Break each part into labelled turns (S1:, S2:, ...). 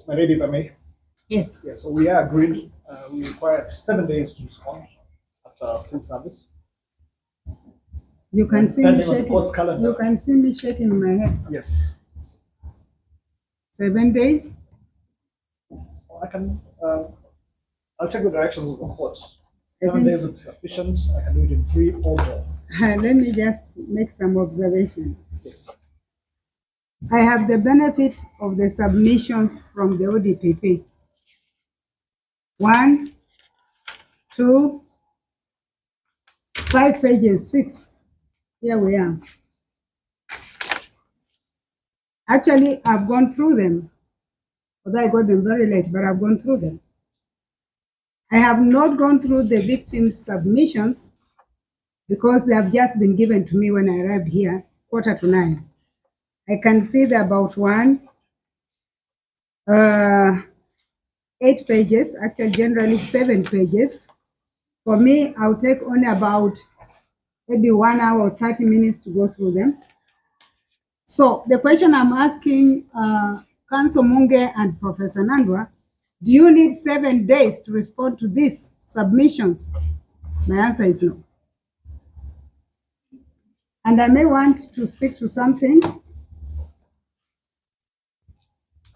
S1: My lady, if I may.
S2: Yes.
S1: Yes, so we are agreed. We required 7 days to respond after full service.
S2: You can see me
S1: Depending on the
S2: shaking.
S1: court's calendar.
S2: You can see me shaking my head.
S1: Yes.
S2: 7 days.
S1: I can. I'll check the directions of the courts. 7 days would be sufficient. I can do it in 3 or more.
S2: Let me just make some observation.
S1: Yes.
S2: I have the benefit of the submissions from the ODPP. 1, 2, 5 pages, 6. Here we are. Actually, I've gone through them. Although I got them very late, but I've gone through them. I have not gone through the victims' submissions because they have just been given to me when I arrived here, 8:45. I can see they're about 8 pages, actually generally 7 pages. For me, I'll take only about maybe 1 hour or 30 minutes to go through them. So the question I'm asking Counsel Munge and Professor Nandwa, do you need 7 days to respond to these submissions? My answer is no. And I may want to speak to something,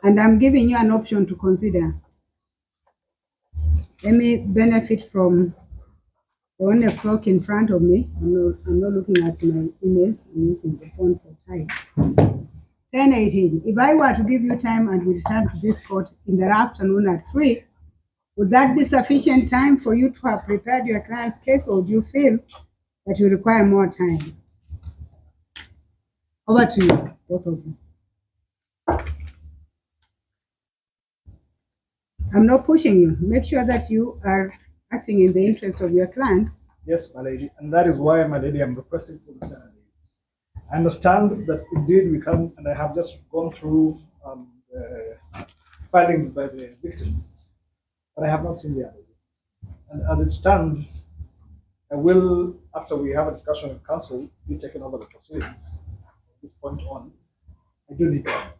S2: and I'm giving you an option to consider. Let me benefit from the only clock in front of me. I'm not looking at my emails. I'm using the phone for time. 10:18. If I were to give you time and we return to this court in the afternoon at 3, would that be sufficient time for you to have prepared your client's case, or do you feel that you require more time? Over to you, both of you. I'm not pushing you. Make sure that you are acting in the interest of your client.
S1: Yes, my lady. And that is why, my lady, I'm requesting for the 7 days. I understand that indeed we can, and I have just gone through the filings by the victims, but I have not seen the others. And as it stands, I will, after we have a discussion with counsel, be taking over the proceedings. From this point on, I do need time.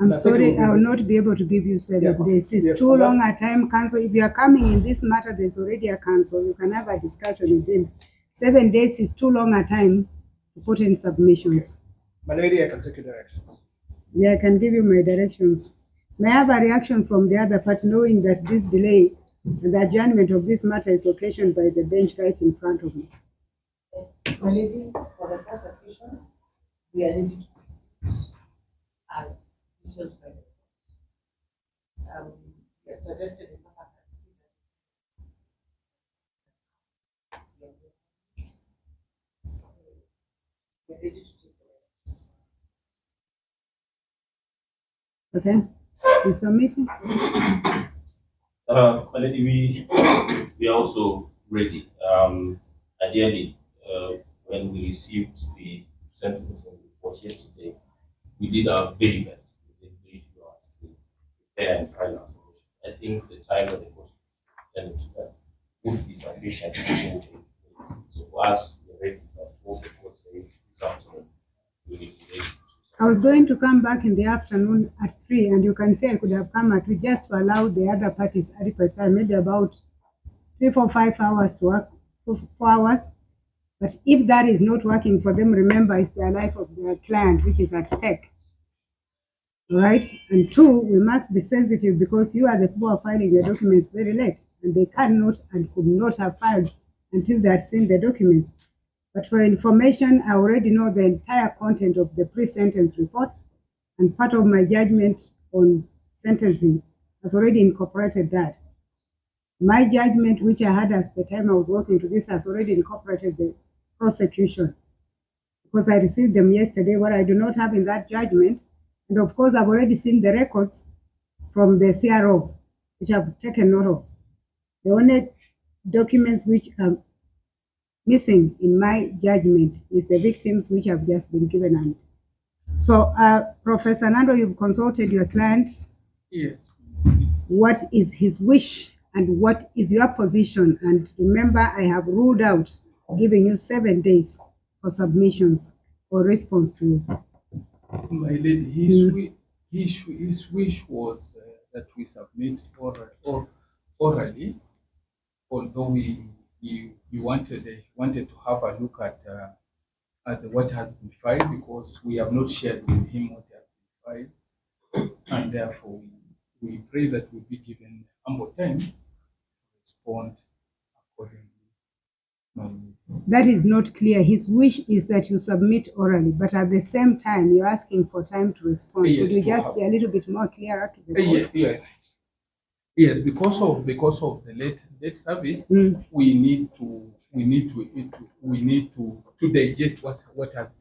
S2: I'm sorry, I will not be able to give you 7 days. It's too long a time, counsel. If you are coming in this matter, there's already a counsel. You can have a discussion with him. 7 days is too long a time to put in submissions.
S1: My lady, I can take your directions.
S2: Yeah, I can give you my directions. May I have a reaction from the other party, knowing that this delay and the adjournment of this matter is occasioned by the bench right in front of me?
S3: My lady, for the prosecution, we are ready to proceed as detailed by the court. We had suggested in the fact that we're ready to take the
S2: Okay, you submitting?
S4: My lady, we are also ready. Ideally, when we received the sentencing report yesterday, we did our very best within 3 hours to prepare and file our submissions. I think the time that the court extended to that would be sufficient to move it. So for us, we're ready, but what the court says this afternoon, we need to be ready.
S2: I was going to come back in the afternoon at 3, and you can say I could have come at 2 just to allow the other parties adequate time, maybe about 3, 4, 5 hours to work, so 4 hours. But if that is not working for them, remember it's the life of their client which is at stake. Right? And 2, we must be sensitive because you are the people who are filing the documents very late, and they cannot and could not have filed until they had seen the documents. But for information, I already know the entire content of the pre-sentence report, and part of my judgment on sentencing has already incorporated that. My judgment, which I had at the time I was working to this, has already incorporated the prosecution because I received them yesterday. What I do not have in that judgment, and of course I've already seen the records from the CRO, which I've taken note of. The only documents which are missing in my judgment is the victims which have just been given out. So, Professor Nando, you've consulted your client.
S5: Yes.
S2: What is his wish and what is your position? And remember, I have ruled out giving you 7 days for submissions or response to you.
S5: My lady, his wish was that we submit orally, although he wanted to have a look at what has been filed, because we have not shared with him what has been filed, and therefore we pray that we'll be given ample time to respond accordingly.
S2: That is not clear. His wish is that you submit orally, but at the same time, you're asking for time to respond.
S5: Yes,
S2: Would you
S5: to
S2: just
S5: have-
S2: be a little bit more clearer to the court?
S5: Yes, because of the late service,
S2: Mm.
S5: we need to digest what has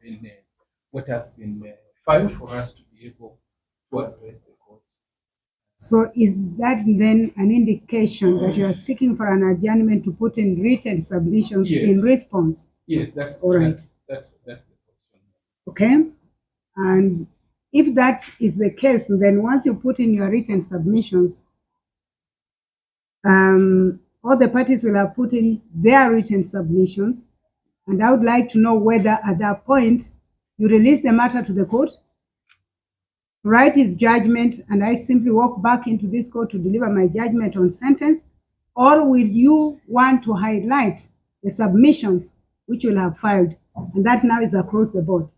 S5: been filed for us to be able to address the court.
S2: So is that then an indication that you are seeking for an adjournment to put in written submissions in
S5: Yes.
S2: response?
S5: Yes, that's
S2: All right.
S5: That's the question.
S2: Okay? And if that is the case, then once you put in your written submissions, all the parties will have put in their written submissions. And I would like to know whether at that point you release the matter to the court, write his judgment, and I simply walk back into this court to deliver my judgment on sentence, or will you want to highlight the submissions which you'll have filed? And that now is across the board.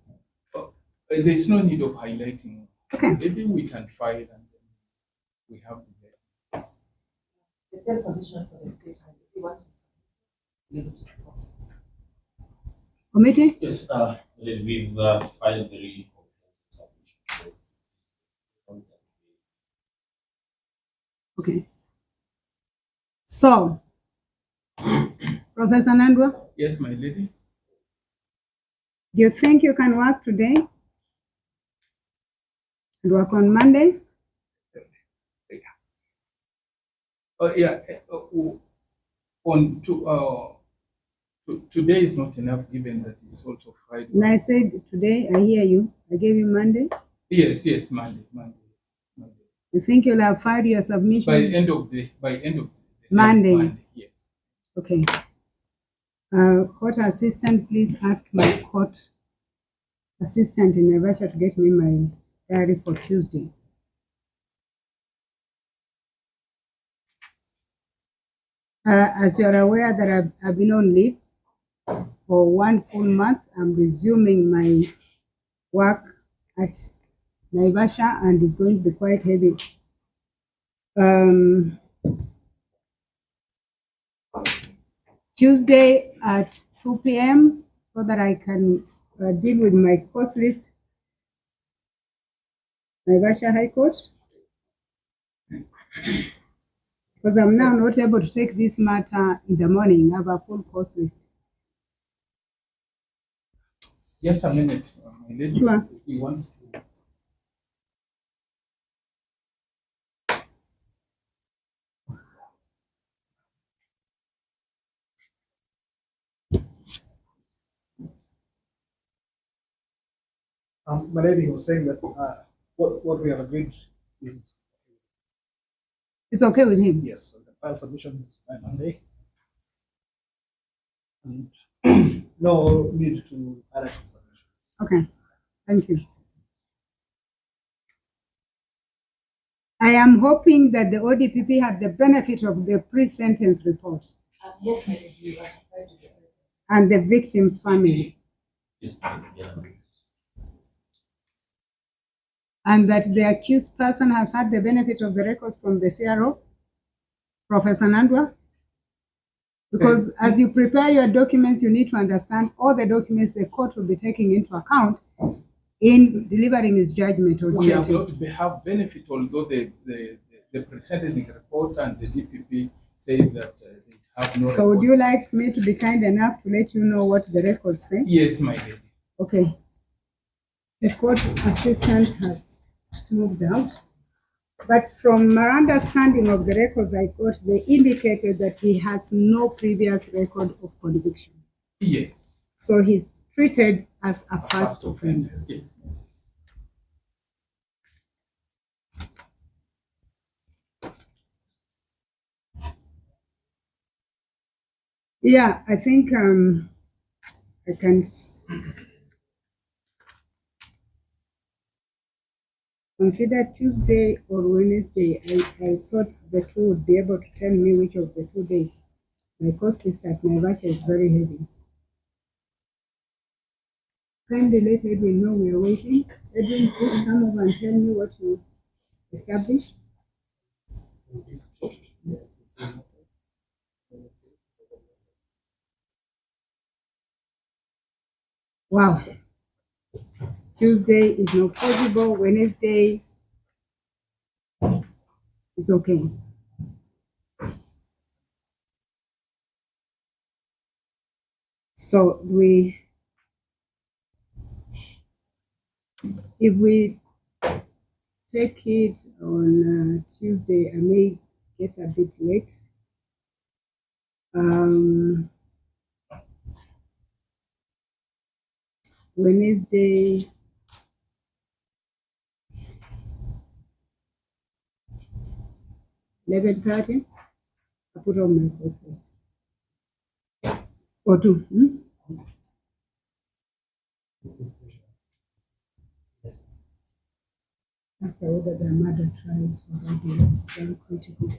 S5: There's no need of highlighting.
S2: Okay.
S5: Maybe we can file and then we have the date.
S3: The same position for the state, and if you want to leave it to the court.
S2: Committee?
S4: Yes, we've filed a very comprehensive submission.
S2: Okay. So, Professor Nandwa,
S5: Yes, my lady.
S2: do you think you can work today and work on Monday?
S5: Today is not enough, given that it's also Friday.
S2: And I said today, I hear you. I gave you Monday.
S5: Yes, Monday.
S2: You think you'll have filed your
S5: By
S2: submission?
S5: end of the day,
S2: Monday.
S5: yes.
S2: Okay. Court assistant, please ask my court assistant in Naivasha to get me my diary for Tuesday. As you're aware that I've been on leave for 1 full month, I'm resuming my work at Naivasha, and it's going to be quite heavy. Tuesday at 2 p.m. so that I can deal with my course list. Naivasha High Court. Because I'm now not able to take this matter in the morning. I have a full course list.
S5: Just a minute, my lady.
S2: Sure.
S5: He wants to.
S1: My lady was saying that what we have agreed is
S2: It's okay with him.
S1: yes, so the file submissions by Monday. And no need to highlight the submissions.
S2: Okay, thank you. I am hoping that the ODPP had the benefit of the pre-sentence report
S3: Yes, my lady, you are supplied to the president.
S2: and the victim's family,
S4: Yes, yeah.
S2: and that the accused person has had the benefit of the records from the CRO, Professor Nandwa. Because as you prepare your documents, you need to understand all the documents the court will be taking into account in delivering its judgment on
S5: We have
S2: sentence.
S5: not have benefit, although the pre-sentencing report and the DPP say that they have no.
S2: So would you
S5: records.
S2: like me to be kind enough to let you know what the records say?
S5: Yes, my lady.
S2: Okay. The court assistant has moved out. But from my understanding of the records I got, they indicated that he has no previous record of conviction.
S5: Yes.
S2: So he's treated as a first offender.
S5: Yes.
S2: Yeah, I think I can. consider Tuesday or Wednesday. I thought the two would be able to tell me which of the 2 days. My course list at Naivasha is very heavy. Kindly let Edwin know we are waiting. Edwin, please come over and tell me what you established. Wow. Tuesday is not possible. Wednesday is okay. So if we take it on Tuesday, I may get a bit late. Wednesday, $11:30. I put on my courses. Or 2. That's the whether the mother tries already. It's very critical.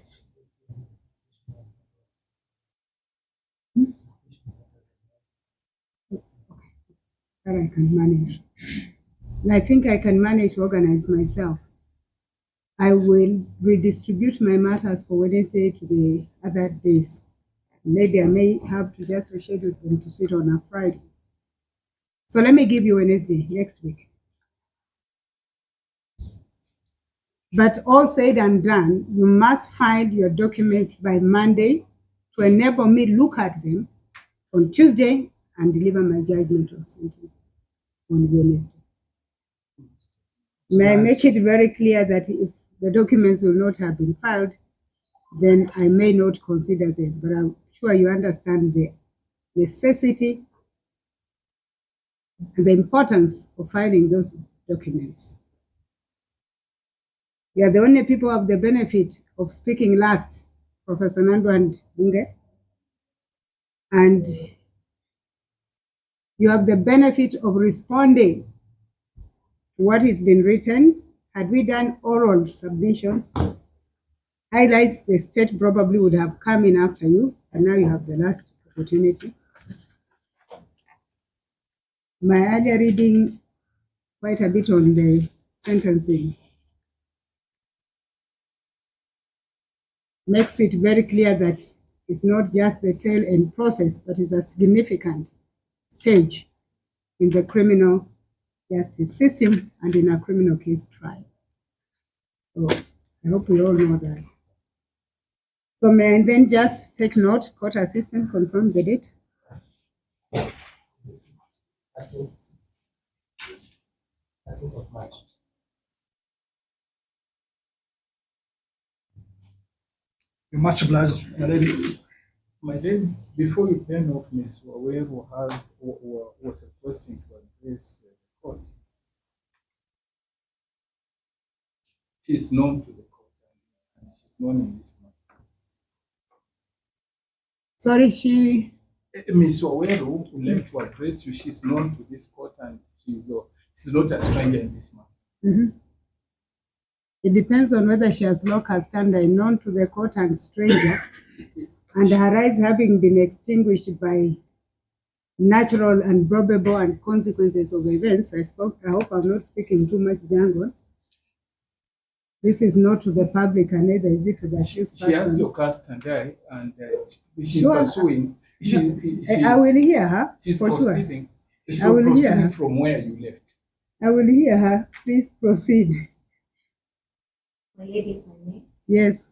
S2: That I can manage. And I think I can manage to organize myself. I will redistribute my matters for Wednesday to the other days. Maybe I may have to just reschedule them to sit on a Friday. So let me give you Wednesday next week. But all said and done, you must find your documents by Monday to enable me look at them on Tuesday and deliver my judgment of sentence on Wednesday. May I make it very clear that if the documents will not have been filed, then I may not consider them. But I'm sure you understand the necessity and the importance of filing those documents. You are the only people who have the benefit of speaking last, Professor Nando and Bunge. And you have the benefit of responding to what has been written. Had we done oral submissions, highlights the state probably would have come in after you, and now you have the last opportunity. My earlier reading quite a bit on the sentencing makes it very clear that it's not just the tail end process, but it's a significant stage in the criminal justice system and in a criminal case trial. So I hope we all know that. So may I then just take note, court assistant, confirm the date?
S1: Of March. You're much obliged, my lady.
S5: My lady, before you turn off Miss Wawere, who was requesting to address the court, she is known to the court and she's known in this matter.
S2: Sorry, she.
S5: Miss Wawere would like to address you. She's known to this court and she's not a stranger in this matter.
S2: It depends on whether she has local standard known to the court and stranger, and her rights having been extinguished by natural and probable and consequences of events. I hope I'm not speaking too much jargon. This is not to the public, and neither is it to the accused person.
S5: She has local standard and she's pursuing.
S2: I will hear her.
S5: She's
S2: for
S5: proceeding.
S2: Sure.
S5: She's proceeding from where you left.
S2: I will hear her. Please proceed.
S6: My lady, if I may.
S2: Yes.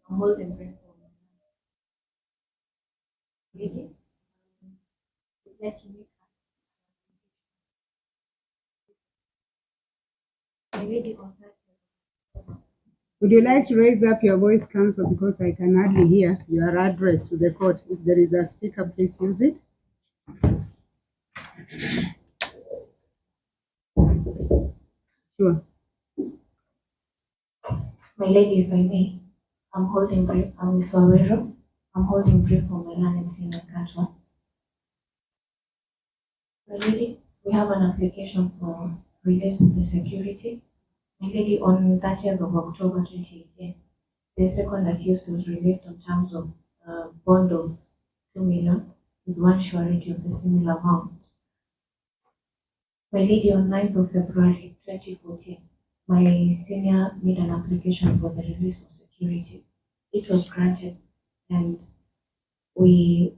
S6: I'm holding breath for lady. Would like to make us. My lady on that.
S2: Would you like to raise up your voice, Counsel, because I can hardly hear your address to the court? If there is a speaker, please use it. Sure.
S6: My lady, if I may, I'm holding brief. I'm Miss Wawero. I'm holding brief for my learned senior Catwa. My lady, we have an application for release of the security. My lady, on 30th of October 2018, the second accused was released on terms of bond of 2 million with one surety of the similar amount. My lady, on 9th of February 2014, my senior made an application for the release of security. It was granted, and we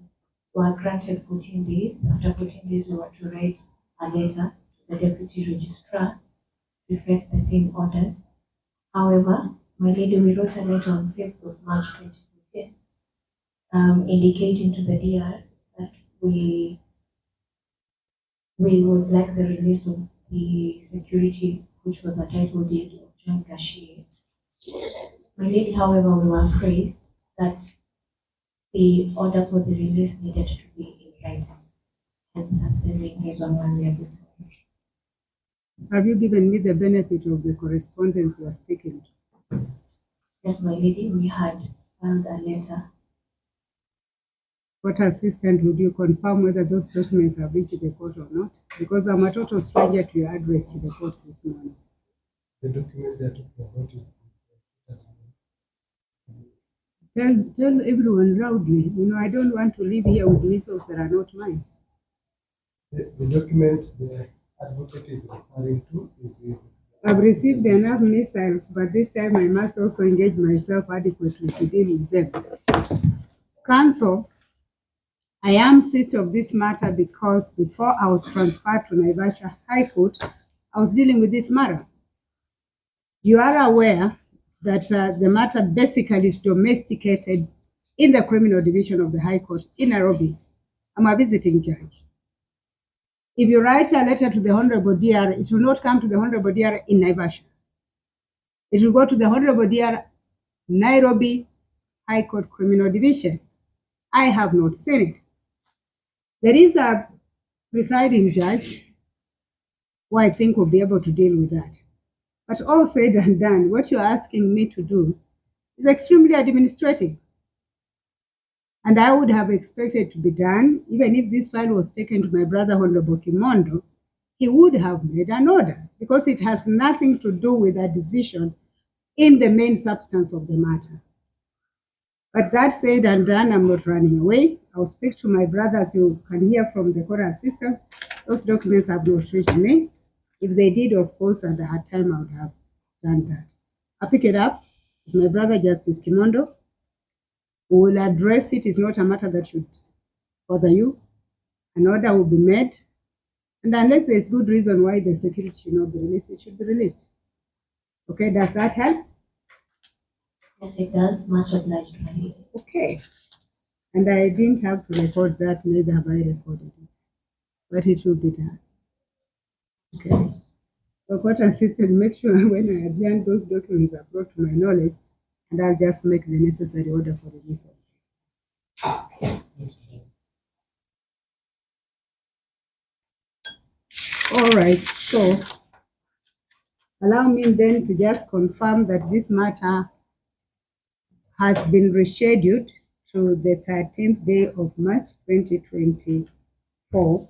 S6: were granted 14 days. After 14 days, we were to write a letter to the deputy registrar to effect the same orders. However, my lady, we wrote a letter on 5th of March 2014, indicating to the DR that we would like the release of the security, which was a title deed of John Gashie. My lady, however, we were praised that the order for the release needed to be in writing. Hence, that's the main reason why we are before you.
S2: Have you given me the benefit of the correspondence you are speaking to?
S6: Yes, my lady, we had filed a letter.
S2: Court assistant, would you confirm whether those documents have reached the court or not? Because I'm a total stranger to your address to the court this morning.
S7: The document that you about is
S2: Tell everyone loudly. I don't want to live here with missiles that are not mine.
S7: the document the advocate is referring to is with
S2: I've received enough missiles, but this time I must also engage myself adequately to deal with them. Counsel, I am seized of this matter because before I was transferred to Naivasha High Court, I was dealing with this matter. You are aware that the matter basically is domesticated in the criminal division of the High Court in Nairobi. I'm a visiting judge. If you write a letter to the Honorable DR, it will not come to the Honorable DR in Naivasha. It will go to the Honorable DR Nairobi High Court Criminal Division. I have not seen it. There is a presiding judge who I think will be able to deal with that. But all said and done, what you're asking me to do is extremely administrative. And I would have expected to be done, even if this file was taken to my brother Honorable Kimondo, he would have made an order because it has nothing to do with a decision in the main substance of the matter. But that said and done, I'm not running away. I'll speak to my brothers. You can hear from the court assistants. Those documents have not reached me. If they did, of course, at that time, I would have done that. I'll pick it up with my brother, Justice Kimondo. We will address it. It's not a matter that should bother you. An order will be made. And unless there's good reason why the security should not be released, it should be released. Okay, does that help?
S6: Yes, it does. Much obliged, my lady.
S2: Okay. And I didn't have to record that, neither have I recorded it. But it will be done. Okay. So court assistant, make sure when I adjourn, those documents are brought to my knowledge, and I'll just make the necessary order for release of it. All right, so allow me then to just confirm that this matter has been rescheduled to the 13th day of March 2024.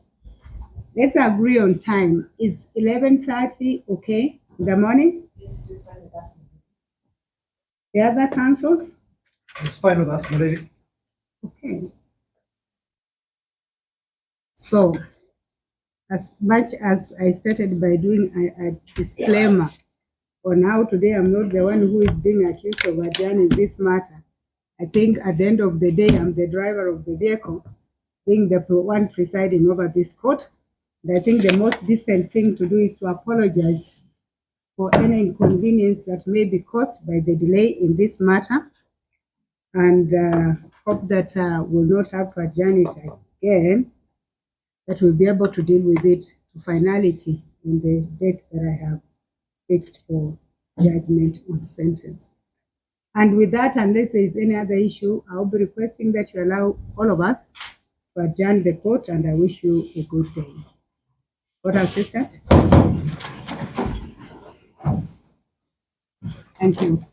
S2: Let's agree on time. Is 11:30 okay in the morning?
S3: Yes, it is fine with us.
S2: The other councils?
S1: It's fine with us, my lady.
S2: Okay. So, as much as I started by doing a disclaimer on how today I'm not the one who is being accused of adjourning this matter, I think at the end of the day, I'm the driver of the vehicle, being the one presiding over this court. And I think the most decent thing to do is to apologize for any inconvenience that may be caused by the delay in this matter, and hope that we'll not have to adjourn it again, that we'll be able to deal with it to finality on the date that I have fixed for judgment on sentence. And with that, unless there is any other issue, I'll be requesting that you allow all of us to adjourn the court, and I wish you a good day. Court assistant? Thank you.